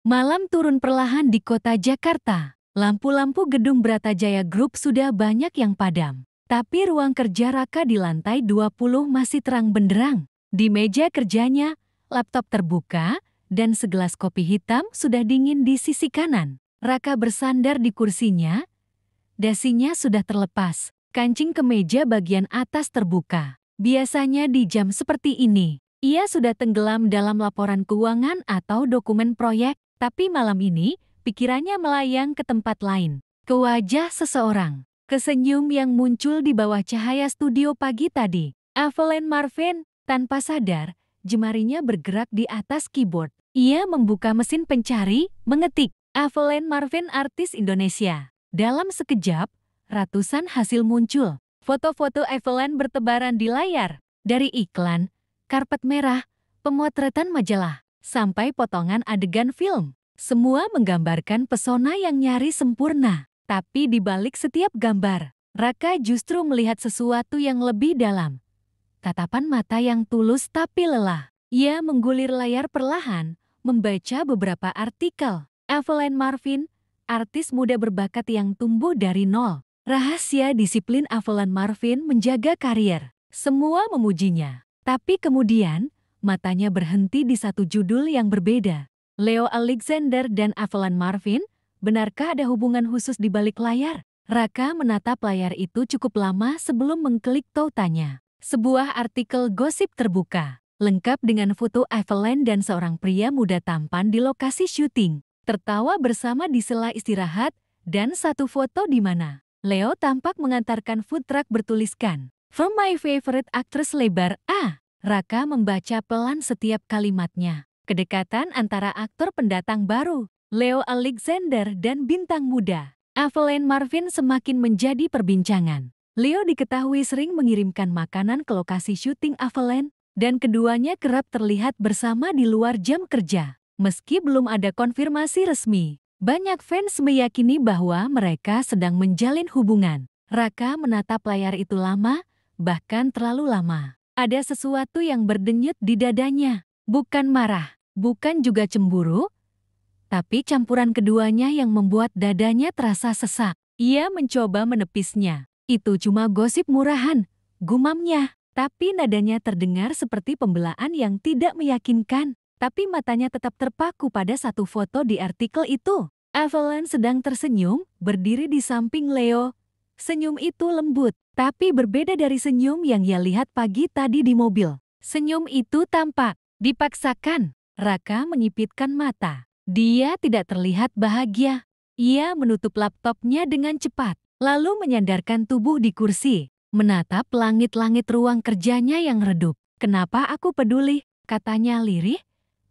Malam turun perlahan di kota Jakarta. Lampu-lampu gedung Bratajaya Group sudah banyak yang padam. Tapi ruang kerja Raka di lantai 20 masih terang benderang. Di meja kerjanya, laptop terbuka, dan segelas kopi hitam sudah dingin di sisi kanan. Raka bersandar di kursinya, dasinya sudah terlepas. Kancing kemeja bagian atas terbuka. Biasanya di jam seperti ini, ia sudah tenggelam dalam laporan keuangan atau dokumen proyek. Tapi malam ini, pikirannya melayang ke tempat lain. Ke wajah seseorang. Ke senyum yang muncul di bawah cahaya studio pagi tadi. Evelyn Marvin, tanpa sadar, jemarinya bergerak di atas keyboard. Ia membuka mesin pencari, mengetik, Evelyn Marvin artis Indonesia. Dalam sekejap, ratusan hasil muncul. Foto-foto Evelyn bertebaran di layar. Dari iklan, karpet merah, pemotretan majalah, sampai potongan adegan film. Semua menggambarkan pesona yang nyaris sempurna. Tapi di balik setiap gambar, Raka justru melihat sesuatu yang lebih dalam. Tatapan mata yang tulus tapi lelah. Ia menggulir layar perlahan, membaca beberapa artikel. Evelyn Marvin, artis muda berbakat yang tumbuh dari nol. Rahasia disiplin Evelyn Marvin menjaga karier. Semua memujinya. Tapi kemudian, matanya berhenti di satu judul yang berbeda. Leo Alexander dan Evelyn Marvin, benarkah ada hubungan khusus di balik layar? Raka menatap layar itu cukup lama sebelum mengklik tautannya. Sebuah artikel gosip terbuka, lengkap dengan foto Evelyn dan seorang pria muda tampan di lokasi syuting, tertawa bersama di sela istirahat, dan satu foto di mana Leo tampak mengantarkan food truck bertuliskan, "From my favorite actress lebar A." Raka membaca pelan setiap kalimatnya. Kedekatan antara aktor pendatang baru, Leo Alexander, dan bintang muda, Evelyn Marvin semakin menjadi perbincangan. Leo diketahui sering mengirimkan makanan ke lokasi syuting Evelyn, dan keduanya kerap terlihat bersama di luar jam kerja. Meski belum ada konfirmasi resmi, banyak fans meyakini bahwa mereka sedang menjalin hubungan. Raka menatap layar itu lama, bahkan terlalu lama. Ada sesuatu yang berdenyut di dadanya, bukan marah. Bukan juga cemburu, tapi campuran keduanya yang membuat dadanya terasa sesak. Ia mencoba menepisnya. Itu cuma gosip murahan, gumamnya. Tapi nadanya terdengar seperti pembelaan yang tidak meyakinkan. Tapi matanya tetap terpaku pada satu foto di artikel itu. Evelyn sedang tersenyum, berdiri di samping Leo. Senyum itu lembut, tapi berbeda dari senyum yang ia lihat pagi tadi di mobil. Senyum itu tampak dipaksakan. Raka menyipitkan mata. Dia tidak terlihat bahagia. Ia menutup laptopnya dengan cepat, lalu menyandarkan tubuh di kursi, menatap langit-langit ruang kerjanya yang redup. "Kenapa aku peduli?" katanya lirih,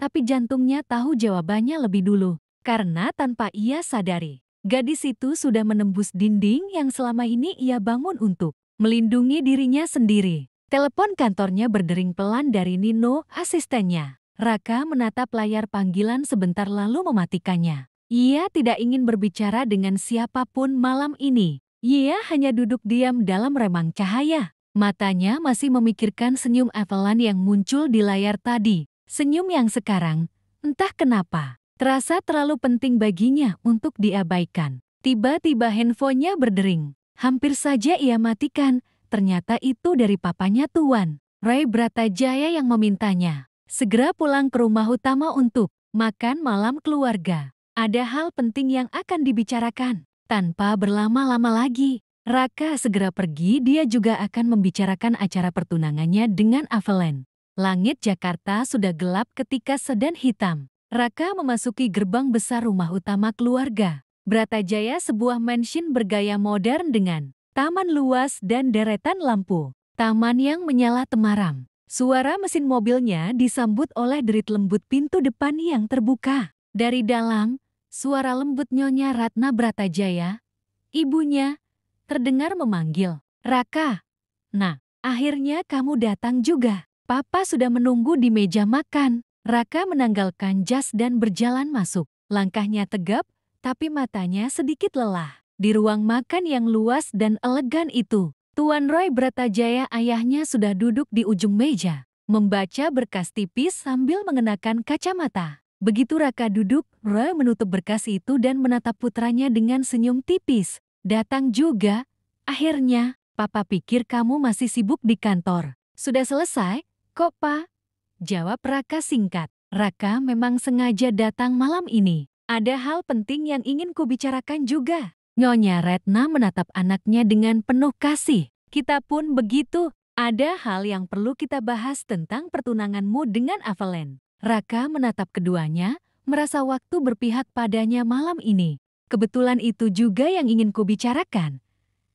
tapi jantungnya tahu jawabannya lebih dulu. Karena tanpa ia sadari, gadis itu sudah menembus dinding yang selama ini ia bangun untuk melindungi dirinya sendiri. Telepon kantornya berdering pelan dari Nino, asistennya. Raka menatap layar panggilan sebentar lalu mematikannya. Ia tidak ingin berbicara dengan siapapun malam ini. Ia hanya duduk diam dalam remang cahaya. Matanya masih memikirkan senyum Evelyn yang muncul di layar tadi. Senyum yang sekarang, entah kenapa, terasa terlalu penting baginya untuk diabaikan. Tiba-tiba handphonenya berdering. Hampir saja ia matikan. Ternyata itu dari papanya Tuan, Roy Bratajaya, yang memintanya segera pulang ke rumah utama untuk makan malam keluarga. Ada hal penting yang akan dibicarakan. Tanpa berlama-lama lagi, Raka segera pergi. Dia juga akan membicarakan acara pertunangannya dengan Evelyn. Langit Jakarta sudah gelap ketika sedan hitam. Raka memasuki gerbang besar rumah utama keluarga Bratajaya, sebuah mansion bergaya modern dengan taman luas dan deretan lampu. Taman yang menyala temaram. Suara mesin mobilnya disambut oleh derit lembut pintu depan yang terbuka. Dari dalam, suara lembut Nyonya Ratna Bratajaya, ibunya, terdengar memanggil, "Raka, nah, akhirnya kamu datang juga. Papa sudah menunggu di meja makan." Raka menanggalkan jas dan berjalan masuk. Langkahnya tegap, tapi matanya sedikit lelah. Di ruang makan yang luas dan elegan itu, Tuan Roy Bratajaya, ayahnya, sudah duduk di ujung meja, membaca berkas tipis sambil mengenakan kacamata. Begitu Raka duduk, Roy menutup berkas itu dan menatap putranya dengan senyum tipis. Datang juga. Akhirnya, Papa pikir kamu masih sibuk di kantor. Sudah selesai, kok Pa? Jawab Raka singkat. Raka memang sengaja datang malam ini. Ada hal penting yang ingin kubicarakan juga. Nyonya Retna menatap anaknya dengan penuh kasih. Kita pun begitu. Ada hal yang perlu kita bahas tentang pertunanganmu dengan Evelyn. Raka menatap keduanya, merasa waktu berpihak padanya malam ini. Kebetulan itu juga yang ingin kubicarakan.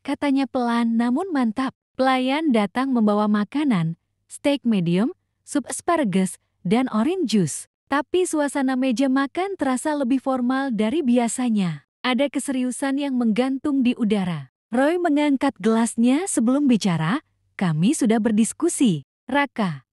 Katanya pelan namun mantap. Pelayan datang membawa makanan, steak medium, sup asparagus, dan orange juice. Tapi suasana meja makan terasa lebih formal dari biasanya. Ada keseriusan yang menggantung di udara. Roy mengangkat gelasnya sebelum bicara. Kami sudah berdiskusi. Raka,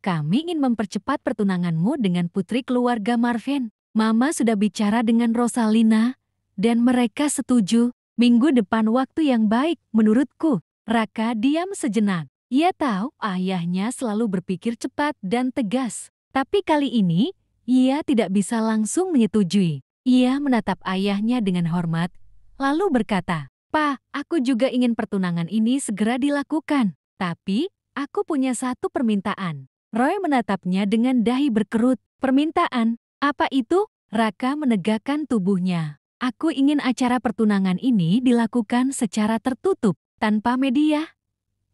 kami ingin mempercepat pertunanganmu dengan putri keluarga Marvin. Mama sudah bicara dengan Rosalina, dan mereka setuju. Minggu depan waktu yang baik, menurutku. Raka diam sejenak. Ia tahu ayahnya selalu berpikir cepat dan tegas. Tapi kali ini, ia tidak bisa langsung menyetujui. Ia menatap ayahnya dengan hormat, lalu berkata, "Pa, aku juga ingin pertunangan ini segera dilakukan. Tapi, aku punya satu permintaan." Roy menatapnya dengan dahi berkerut. "Permintaan? Apa itu?" Raka menegakkan tubuhnya. "Aku ingin acara pertunangan ini dilakukan secara tertutup, tanpa media,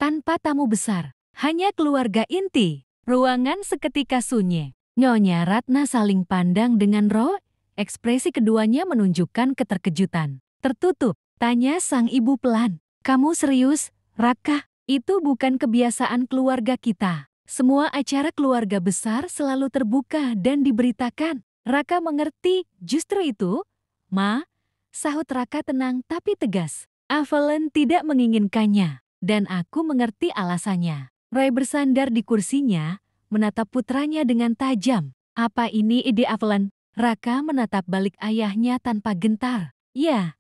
tanpa tamu besar, hanya keluarga inti." Ruangan seketika sunyi. Nyonya Ratna saling pandang dengan Roy. Ekspresi keduanya menunjukkan keterkejutan. "Tertutup?" tanya sang ibu pelan. "Kamu serius, Raka? Itu bukan kebiasaan keluarga kita. Semua acara keluarga besar selalu terbuka dan diberitakan." Raka mengerti, justru itu, "Ma," sahut Raka tenang tapi tegas. "Evelyn tidak menginginkannya, dan aku mengerti alasannya." Roy bersandar di kursinya, menatap putranya dengan tajam. "Apa ini ide Evelyn?" Raka menatap balik ayahnya tanpa gentar. "Ya,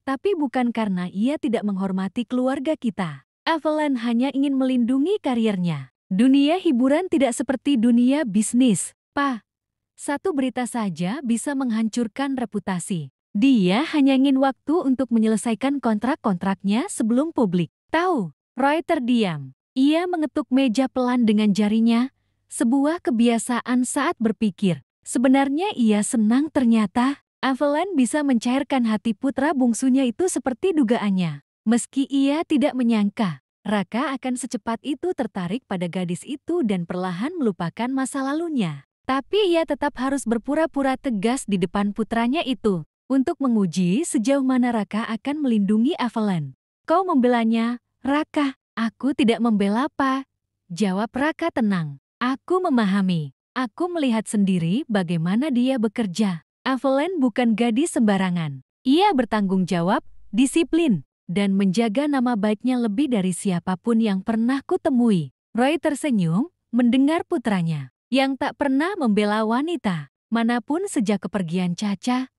tapi bukan karena ia tidak menghormati keluarga kita. Evelyn hanya ingin melindungi karirnya. Dunia hiburan tidak seperti dunia bisnis, Pa. Satu berita saja bisa menghancurkan reputasi. Dia hanya ingin waktu untuk menyelesaikan kontrak-kontraknya sebelum publik tahu." Roy terdiam. Ia mengetuk meja pelan dengan jarinya, sebuah kebiasaan saat berpikir. Sebenarnya ia senang ternyata Evelyn bisa mencairkan hati putra bungsunya itu seperti dugaannya. Meski ia tidak menyangka, Raka akan secepat itu tertarik pada gadis itu dan perlahan melupakan masa lalunya. Tapi ia tetap harus berpura-pura tegas di depan putranya itu, untuk menguji sejauh mana Raka akan melindungi Evelyn. "Kau membelanya, Raka." "Aku tidak membela, Pa," jawab Raka tenang. "Aku memahami. Aku melihat sendiri bagaimana dia bekerja. Evelyn bukan gadis sembarangan. Ia bertanggung jawab, disiplin, dan menjaga nama baiknya lebih dari siapapun yang pernah kutemui." Roy tersenyum mendengar putranya, yang tak pernah membela wanita manapun sejak kepergian Caca.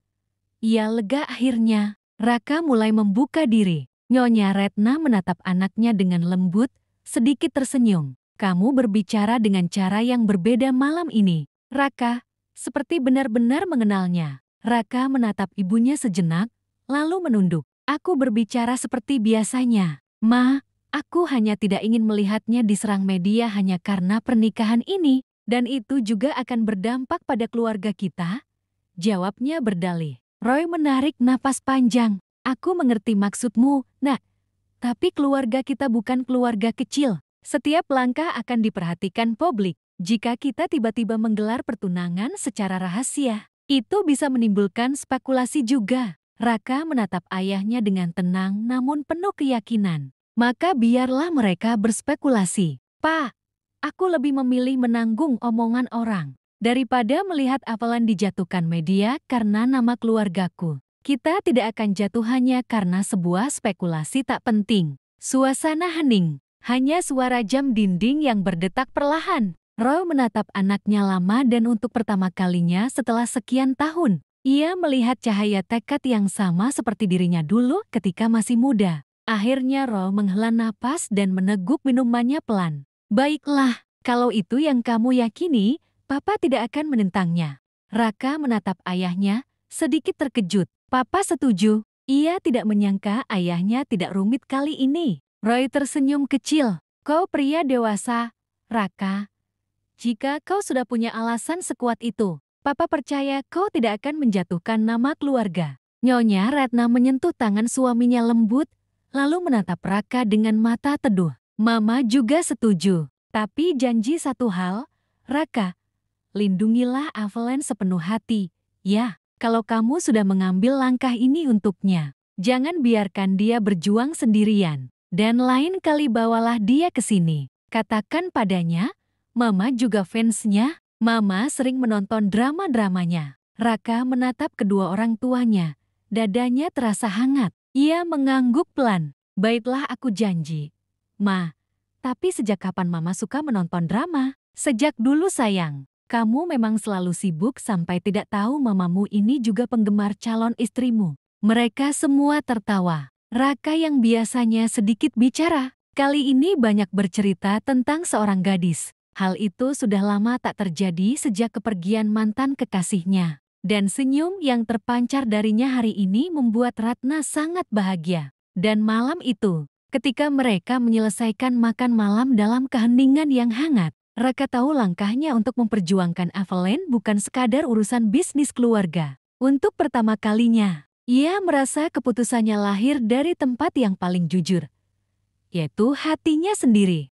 Ia lega akhirnya. Raka mulai membuka diri. Nyonya Retna menatap anaknya dengan lembut, sedikit tersenyum. "Kamu berbicara dengan cara yang berbeda malam ini, Raka, seperti benar-benar mengenalnya." Raka menatap ibunya sejenak, lalu menunduk. "Aku berbicara seperti biasanya, Ma. Aku hanya tidak ingin melihatnya diserang media hanya karena pernikahan ini, dan itu juga akan berdampak pada keluarga kita," jawabnya berdalih. Roy menarik napas panjang. "Aku mengerti maksudmu, Nak. Tapi keluarga kita bukan keluarga kecil. Setiap langkah akan diperhatikan publik. Jika kita tiba-tiba menggelar pertunangan secara rahasia, itu bisa menimbulkan spekulasi juga." Raka menatap ayahnya dengan tenang namun penuh keyakinan. "Maka biarlah mereka berspekulasi, Pa. Aku lebih memilih menanggung omongan orang daripada melihat Evelyn dijatuhkan media karena nama keluargaku. Kita tidak akan jatuh hanya karena sebuah spekulasi tak penting." Suasana hening, hanya suara jam dinding yang berdetak perlahan. Roy menatap anaknya lama dan untuk pertama kalinya setelah sekian tahun, ia melihat cahaya tekad yang sama seperti dirinya dulu ketika masih muda. Akhirnya Roy menghela napas dan meneguk minumannya pelan. "Baiklah, kalau itu yang kamu yakini, Papa tidak akan menentangnya." Raka menatap ayahnya, sedikit terkejut. Papa setuju. Ia tidak menyangka ayahnya tidak rumit kali ini. Roy tersenyum kecil. Kau pria dewasa, Raka. Jika kau sudah punya alasan sekuat itu, Papa percaya kau tidak akan menjatuhkan nama keluarga. Nyonya Ratna menyentuh tangan suaminya lembut, lalu menatap Raka dengan mata teduh. Mama juga setuju. Tapi janji satu hal, Raka, lindungilah Evelyn sepenuh hati. Ya, kalau kamu sudah mengambil langkah ini untuknya, jangan biarkan dia berjuang sendirian. Dan lain kali bawalah dia ke sini. Katakan padanya, Mama juga fansnya. Mama sering menonton drama-dramanya. Raka menatap kedua orang tuanya. Dadanya terasa hangat. Ia mengangguk pelan. Baiklah, aku janji. Ma, tapi sejak kapan Mama suka menonton drama? Sejak dulu sayang. Kamu memang selalu sibuk sampai tidak tahu mamamu ini juga penggemar calon istrimu. Mereka semua tertawa. Raka yang biasanya sedikit bicara, kali ini banyak bercerita tentang seorang gadis. Hal itu sudah lama tak terjadi sejak kepergian mantan kekasihnya. Dan senyum yang terpancar darinya hari ini membuat Ratna sangat bahagia. Dan malam itu, ketika mereka menyelesaikan makan malam dalam keheningan yang hangat, Raka tahu langkahnya untuk memperjuangkan Evelyn bukan sekadar urusan bisnis keluarga. Untuk pertama kalinya, ia merasa keputusannya lahir dari tempat yang paling jujur, yaitu hatinya sendiri.